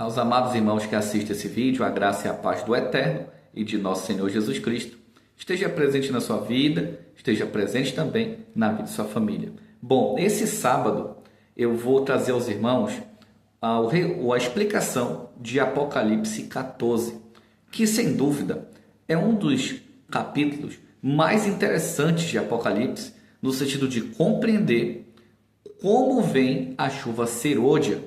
Aos amados irmãos que assistem esse vídeo, a graça e a paz do Eterno e de nosso Senhor Jesus Cristo esteja presente na sua vida, esteja presente também na vida de sua família. Bom, esse sábado eu vou trazer aos irmãos a explicação de Apocalipse 14, que sem dúvida é um dos capítulos mais interessantes de Apocalipse, no sentido de compreender como vem a chuva serôdia.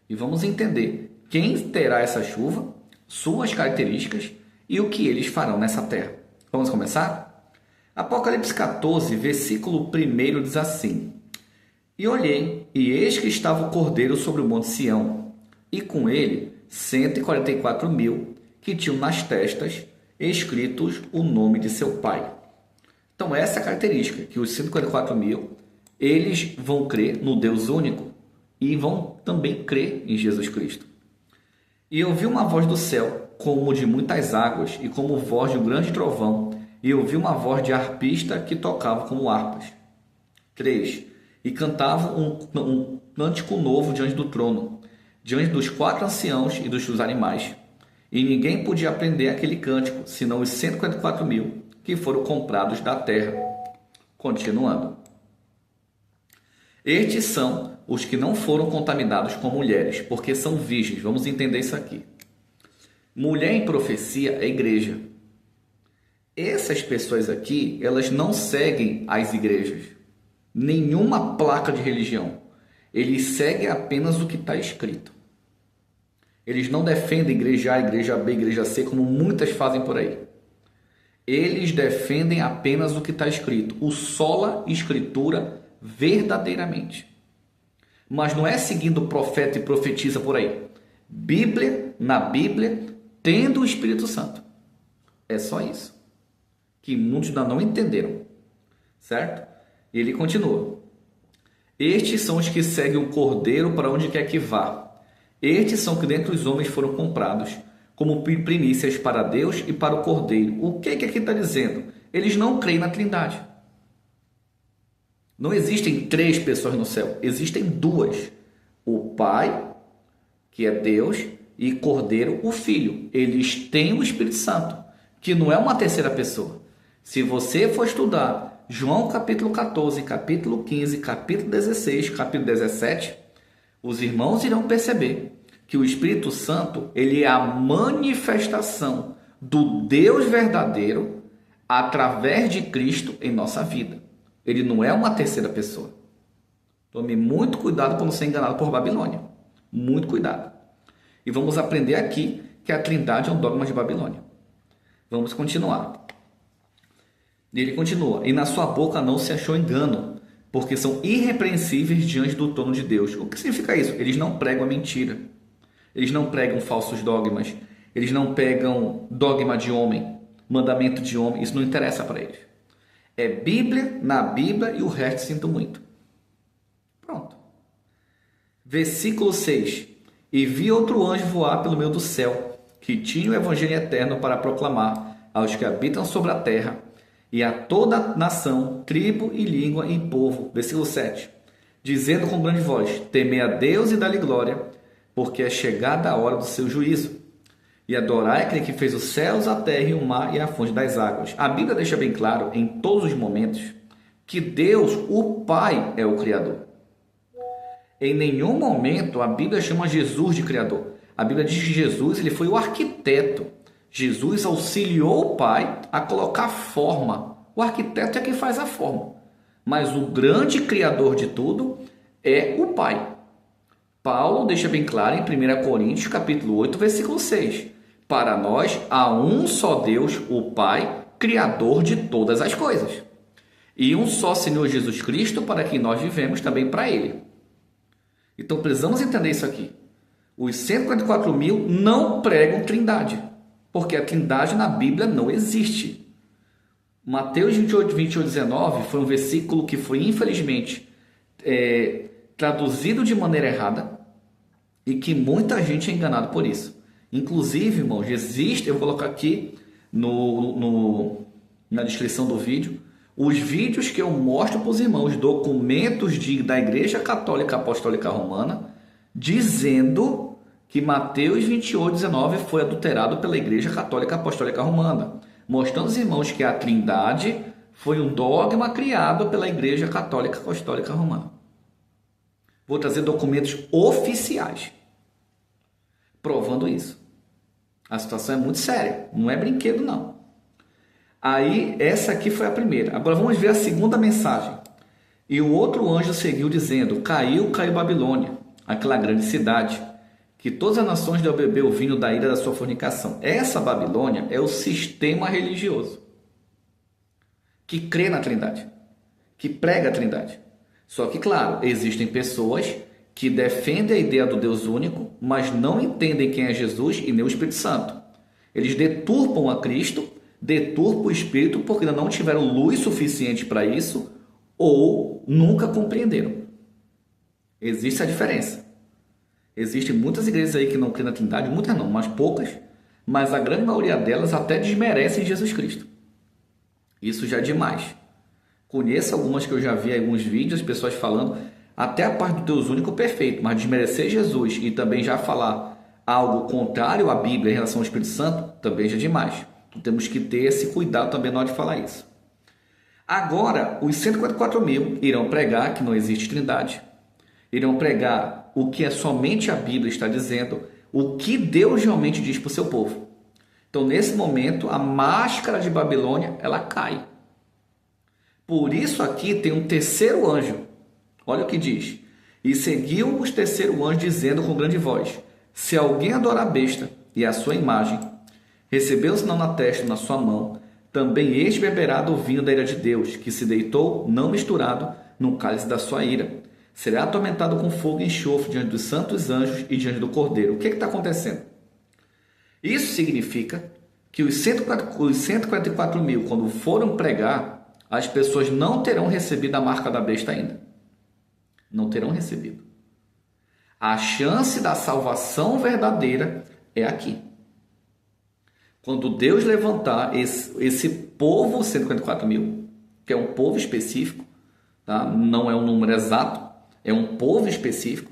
E vamos entender quem terá essa chuva, suas características e o que eles farão nessa terra. Vamos começar? Apocalipse 14, versículo 1 diz assim: E olhei, e eis que estava o Cordeiro sobre o monte Sião, e com ele 144.000, que tinham nas testas escritos o nome de seu pai. Então essa é a característica, que os 144.000, eles vão crer no Deus único e vão também crer em Jesus Cristo. E ouvi uma voz do céu, como de muitas águas, e como voz de um grande trovão, e ouvi uma voz de harpista que tocava como harpas. 3. E cantava um cântico novo diante do trono, diante dos 4 anciãos e dos seus animais. E ninguém podia aprender aquele cântico, senão os 144.000 que foram comprados da terra. Continuando. Estes são os que não foram contaminados com mulheres, porque são virgens. Vamos entender isso aqui. Mulher em profecia é igreja. Essas pessoas aqui, elas não seguem as igrejas. Nenhuma placa de religião. Eles seguem apenas o que está escrito. Eles não defendem igreja A, igreja B, igreja C, como muitas fazem por aí. Eles defendem apenas o que está escrito. O sola escritura verdadeiramente. Mas não é seguindo profeta e profetiza por aí. Bíblia, na Bíblia, tendo o Espírito Santo. É só isso. Que muitos ainda não entenderam. Certo? E ele continua. Estes são os que seguem o Cordeiro para onde quer que vá. Estes são que dentre os homens foram comprados como primícias para Deus e para o Cordeiro. O que aqui está dizendo? Eles não creem na Trindade. Não existem 3 pessoas no céu, existem 2. O Pai, que é Deus, e Cordeiro, o Filho. Eles têm o Espírito Santo, que não é uma terceira pessoa. Se você for estudar João capítulo 14, capítulo 15, capítulo 16, capítulo 17, os irmãos irão perceber que o Espírito Santo, ele é a manifestação do Deus verdadeiro através de Cristo em nossa vida. Ele não é uma terceira pessoa. Tome muito cuidado para não ser enganado por Babilônia. Muito cuidado. E vamos aprender aqui que a Trindade é um dogma de Babilônia. Vamos continuar. Ele continua. E na sua boca não se achou engano, porque são irrepreensíveis diante do trono de Deus. O que significa isso? Eles não pregam a mentira. Eles não pregam falsos dogmas. Eles não pregam dogma de homem, mandamento de homem. Isso não interessa para eles. É Bíblia, na Bíblia e o resto sinto muito. Pronto. Versículo 6. E vi outro anjo voar pelo meio do céu, que tinha o evangelho eterno para proclamar aos que habitam sobre a terra e a toda nação, tribo e língua e povo. Versículo 7. Dizendo com grande voz: temei a Deus e dá-lhe glória, porque é chegada a hora do seu juízo. E adorai aquele que fez os céus, a terra e o mar e a fonte das águas. A Bíblia deixa bem claro, em todos os momentos, que Deus, o Pai, é o Criador. Em nenhum momento a Bíblia chama Jesus de Criador. A Bíblia diz que Jesus, ele foi o arquiteto. Jesus auxiliou o Pai a colocar forma. O arquiteto é quem faz a forma. Mas o grande Criador de tudo é o Pai. Paulo deixa bem claro em 1 Coríntios, capítulo 8, versículo 6. Para nós há um só Deus, o Pai, Criador de todas as coisas. E um só Senhor Jesus Cristo, para quem nós vivemos, também para Ele. Então precisamos entender isso aqui. Os 144.000 não pregam Trindade, porque a Trindade na Bíblia não existe. Mateus 28, 19 foi um versículo que foi, infelizmente, traduzido de maneira errada e que muita gente é enganada por isso. Inclusive, irmãos, existe, eu vou colocar aqui na descrição do vídeo, os vídeos que eu mostro para os irmãos, documentos da Igreja Católica Apostólica Romana, dizendo que Mateus 28:19 foi adulterado pela Igreja Católica Apostólica Romana, mostrando aos irmãos que a Trindade foi um dogma criado pela Igreja Católica Apostólica Romana. Vou trazer documentos oficiais provando isso. A situação é muito séria, não é brinquedo não. Aí, essa aqui foi a primeira. Agora vamos ver a segunda mensagem. E o outro anjo seguiu dizendo: caiu Babilônia, aquela grande cidade, que todas as nações deram beber o vinho da ira da sua fornicação. Essa Babilônia é o sistema religioso que crê na Trindade, que prega a Trindade. Só que, claro, existem pessoas que defendem a ideia do Deus único, mas não entendem quem é Jesus e nem o Espírito Santo. Eles deturpam a Cristo, deturpam o Espírito porque ainda não tiveram luz suficiente para isso ou nunca compreenderam. Existe a diferença. Existem muitas igrejas aí que não creem na Trindade, muitas não, mas poucas, mas a grande maioria delas até desmerecem Jesus Cristo. Isso já é demais. Conheço algumas que eu já vi em alguns vídeos, pessoas falando até a parte do Deus único perfeito, mas desmerecer Jesus e também já falar algo contrário à Bíblia em relação ao Espírito Santo, também já é demais. Então, temos que ter esse cuidado também na hora de falar isso. Agora, os 144 mil irão pregar que não existe Trindade, irão pregar o que é somente a Bíblia está dizendo, o que Deus realmente diz para o seu povo. Então, nesse momento, a máscara de Babilônia, ela cai. Por isso aqui tem um terceiro anjo. Olha o que diz. E seguiu os terceiro anjo dizendo com grande voz: se alguém adorar a besta e a sua imagem, recebeu o sinal na testa e na sua mão, também este beberá do vinho da ira de Deus, que se deitou, não misturado, no cálice da sua ira. Será atormentado com fogo e enxofre diante dos santos anjos e diante do Cordeiro. O que está acontecendo? Isso significa que os 144 mil, quando foram pregar, as pessoas não terão recebido a marca da besta ainda. Não terão recebido. A chance da salvação verdadeira é aqui. Quando Deus levantar esse povo, 144 mil, que é um povo específico, tá? Não é um número exato, é um povo específico,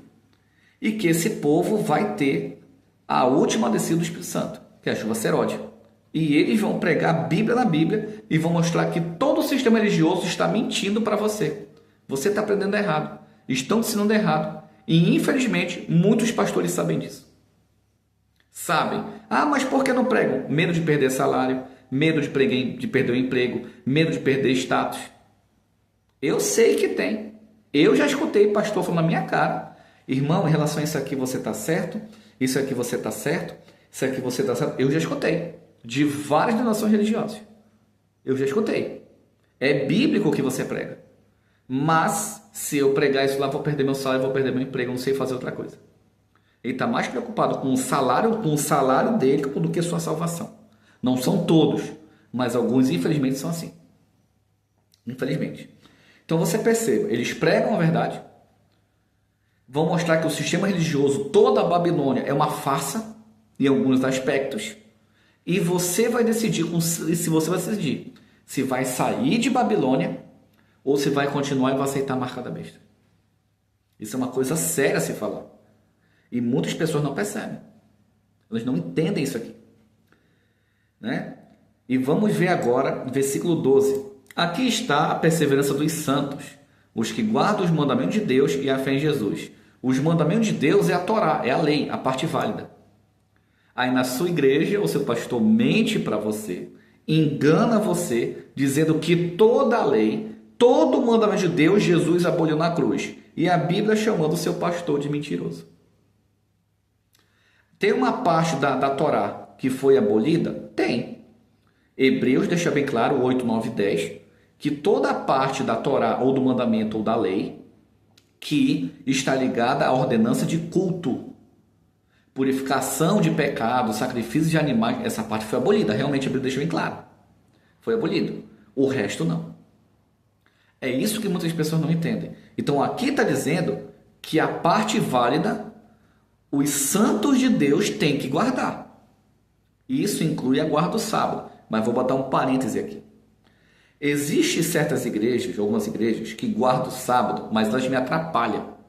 e que esse povo vai ter a última descida do Espírito Santo, que é a chuva seródia. E eles vão pregar a Bíblia na Bíblia e vão mostrar que todo o sistema religioso está mentindo para você. Você está aprendendo errado. Estão te ensinando errado. E, infelizmente, muitos pastores sabem disso. Sabem. Ah, mas por que não pregam? Medo de perder salário, medo de perder o emprego, medo de perder status. Eu sei que tem. Eu já escutei pastor falando na minha cara: irmão, em relação a isso aqui você está certo, isso aqui você está certo, isso aqui você está certo. Eu já escutei. De várias denominações religiosas. Eu já escutei. É bíblico o que você prega. Mas, se eu pregar isso lá, vou perder meu salário, vou perder meu emprego, não sei fazer outra coisa. Ele está mais preocupado com o salário dele do que sua salvação. Não são todos, mas alguns, infelizmente, são assim. Infelizmente. Então, você perceba, eles pregam a verdade, vão mostrar que o sistema religioso, toda a Babilônia, é uma farsa, em alguns aspectos, e você vai decidir se vai sair de Babilônia ou se vai continuar e vai aceitar a marca da besta. Isso é uma coisa séria a se falar. E muitas pessoas não percebem. Elas não entendem isso aqui. Né? E vamos ver agora, versículo 12. Aqui está a perseverança dos santos, os que guardam os mandamentos de Deus e a fé em Jesus. Os mandamentos de Deus é a Torá, é a lei, a parte válida. Aí na sua igreja, o seu pastor mente para você, engana você, dizendo que toda a lei, todo o mandamento de Deus, Jesus aboliu na cruz. E a Bíblia chamando o seu pastor de mentiroso. Tem uma parte da Torá que foi abolida? Tem. Hebreus deixa bem claro, 8, 9 e 10, que toda a parte da Torá, ou do mandamento, ou da lei, que está ligada à ordenança de culto, purificação de pecado, sacrifício de animais, essa parte foi abolida. Realmente a Bíblia deixa bem claro. Foi abolido. O resto não. É isso que muitas pessoas não entendem. Então aqui está dizendo que a parte válida, os santos de Deus têm que guardar. Isso inclui a guarda do sábado. Mas vou botar um parêntese aqui. Existem certas igrejas, algumas igrejas, que guardam o sábado, mas elas me atrapalham.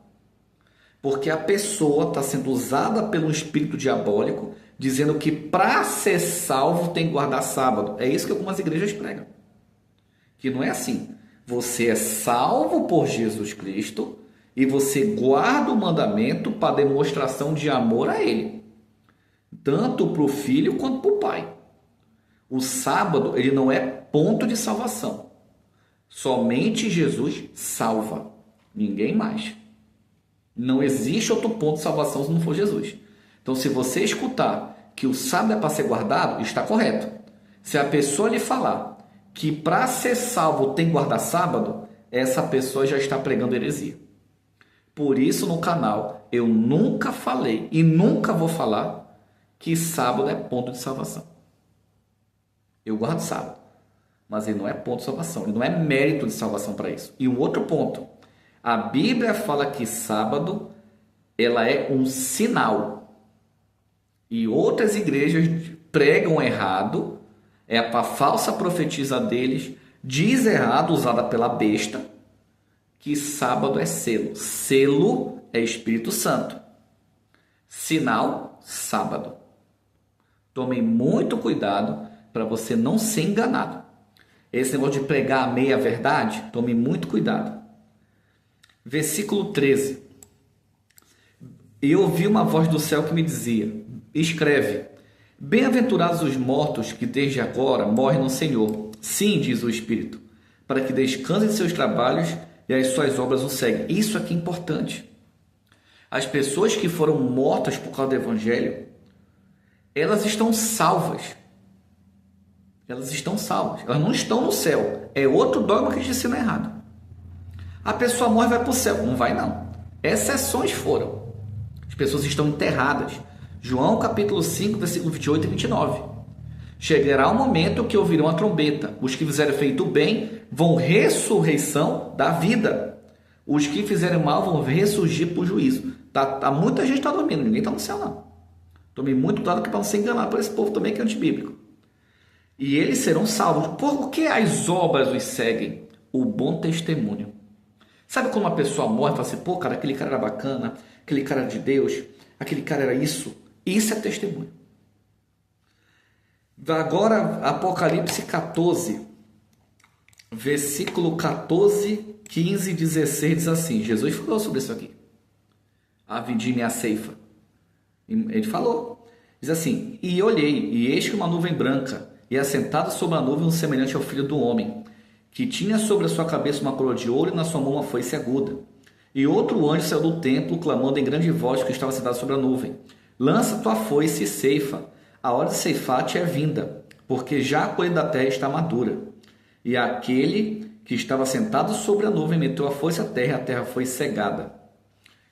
Porque a pessoa está sendo usada pelo espírito diabólico, dizendo que para ser salvo tem que guardar sábado. É isso que algumas igrejas pregam. Que não é assim. Você é salvo por Jesus Cristo e você guarda o mandamento para demonstração de amor a Ele. Tanto para o filho quanto para o pai. O sábado, ele não é ponto de salvação. Somente Jesus salva. Ninguém mais. Não existe outro ponto de salvação se não for Jesus. Então, se você escutar que o sábado é para ser guardado, está correto. Se a pessoa lhe falar que para ser salvo tem que guardar sábado, essa pessoa já está pregando heresia. Por isso, no canal, eu nunca falei e nunca vou falar que sábado é ponto de salvação. Eu guardo sábado, mas ele não é ponto de salvação, ele não é mérito de salvação para isso. E um outro ponto, a Bíblia fala que sábado ela é um sinal. E outras igrejas pregam errado, é a falsa profetisa deles, diz errado, usada pela besta, que sábado é selo. Selo é Espírito Santo. Sinal, sábado. Tomem muito cuidado para você não ser enganado. Esse negócio de pregar a meia verdade, tome muito cuidado. Versículo 13. Eu ouvi uma voz do céu que me dizia, escreve, bem-aventurados os mortos que desde agora morrem no Senhor. Sim, diz o Espírito, para que descansem de seus trabalhos e as suas obras o seguem. Isso aqui é importante. As pessoas que foram mortas por causa do Evangelho, elas estão salvas. Elas estão salvas. Elas não estão no céu. É outro dogma que a gente ensina errado. A pessoa morre e vai para o céu. Não vai, não. Exceções foram. As pessoas estão enterradas. João capítulo 5, versículo 28 e 29. Chegará o momento que ouvirão a trombeta. Os que fizerem feito bem vão ressurreição da vida. Os que fizerem mal vão ressurgir para o juízo. Muita gente está dormindo. Ninguém está no céu, não. Tome muito cuidado para não ser enganado por esse povo também que é antibíblico. E eles serão salvos. Por que as obras os seguem? O bom testemunho. Sabe quando uma pessoa morre e fala assim, pô, cara, aquele cara era bacana, aquele cara era de Deus, aquele cara era isso. Isso é testemunho. Agora, Apocalipse 14, versículo 14, 15 e 16 diz assim, Jesus falou sobre isso aqui. A vindime a ceifa. Ele falou. Diz assim, e olhei, e eis que uma nuvem branca, e assentado sobre a nuvem um semelhante ao filho do homem, que tinha sobre a sua cabeça uma coroa de ouro e na sua mão uma foice aguda. E outro anjo saiu do templo, clamando em grande voz que estava sentado sobre a nuvem. Lança tua foice e ceifa. A hora de ceifar-te é vinda, porque já a colheita da terra está madura. E aquele que estava sentado sobre a nuvem meteu a foice à terra e a terra foi cegada.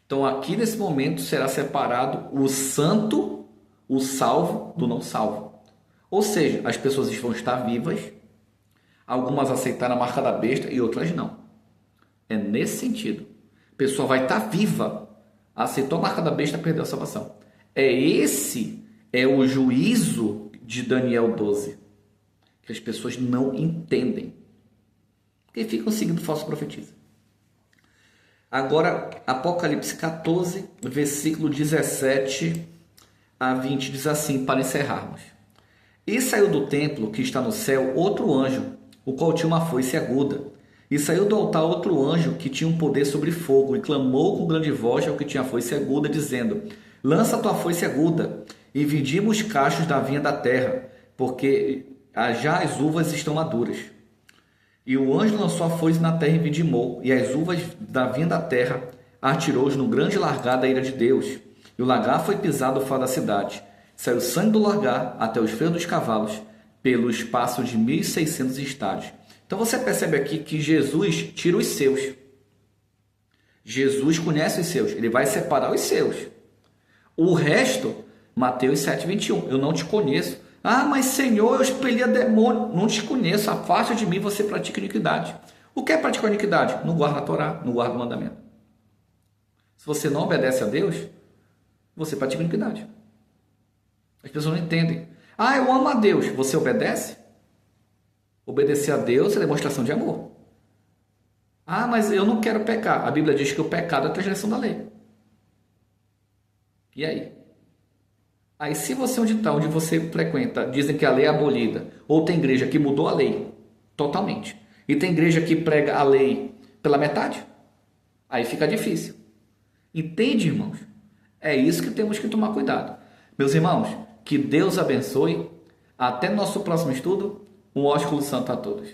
Então aqui nesse momento será separado o santo, o salvo, do não salvo. Ou seja, as pessoas vão estar vivas, algumas aceitaram a marca da besta e outras não. É nesse sentido. A pessoa vai estar viva, aceitou a marca da besta, perdeu a salvação. Esse é o juízo de Daniel 12, que as pessoas não entendem, porque ficam seguindo falso profetisa. Agora, Apocalipse 14, versículo 17 a 20, diz assim, para encerrarmos. E saiu do templo que está no céu outro anjo, o qual tinha uma foice aguda. E saiu do altar outro anjo que tinha um poder sobre fogo, e clamou com grande voz ao que tinha a foice aguda, dizendo, lança a tua foice aguda, e vindima os cachos da vinha da terra, porque já as uvas estão maduras. E o anjo lançou a foice na terra e vindimou, e as uvas da vinha da terra atirou-os no grande largar da ira de Deus. E o lagar foi pisado fora da cidade. Saiu o sangue do lagar até os freios dos cavalos, pelo espaço de 1.600 estádios. Então você percebe aqui que Jesus tira os seus. Jesus conhece os seus, ele vai separar os seus. O resto, Mateus 7,21, eu não te conheço. Ah, mas Senhor, eu expelia demônio. Não te conheço, afasta de mim, você pratica iniquidade. O que é praticar iniquidade? Não guarda a Torá, não guarda o mandamento. Se você não obedece a Deus, você pratica iniquidade. As pessoas não entendem. Ah, eu amo a Deus. Você obedece? Obedecer a Deus é demonstração de amor. Ah, mas eu não quero pecar. A Bíblia diz que o pecado é a transgressão da lei. E aí? Aí se você onde está, onde você frequenta, dizem que a lei é abolida, ou tem igreja que mudou a lei totalmente, e tem igreja que prega a lei pela metade, aí fica difícil. Entende, irmãos? É isso que temos que tomar cuidado. Meus irmãos, que Deus abençoe. Até nosso próximo estudo. Um ósculo santo a todos.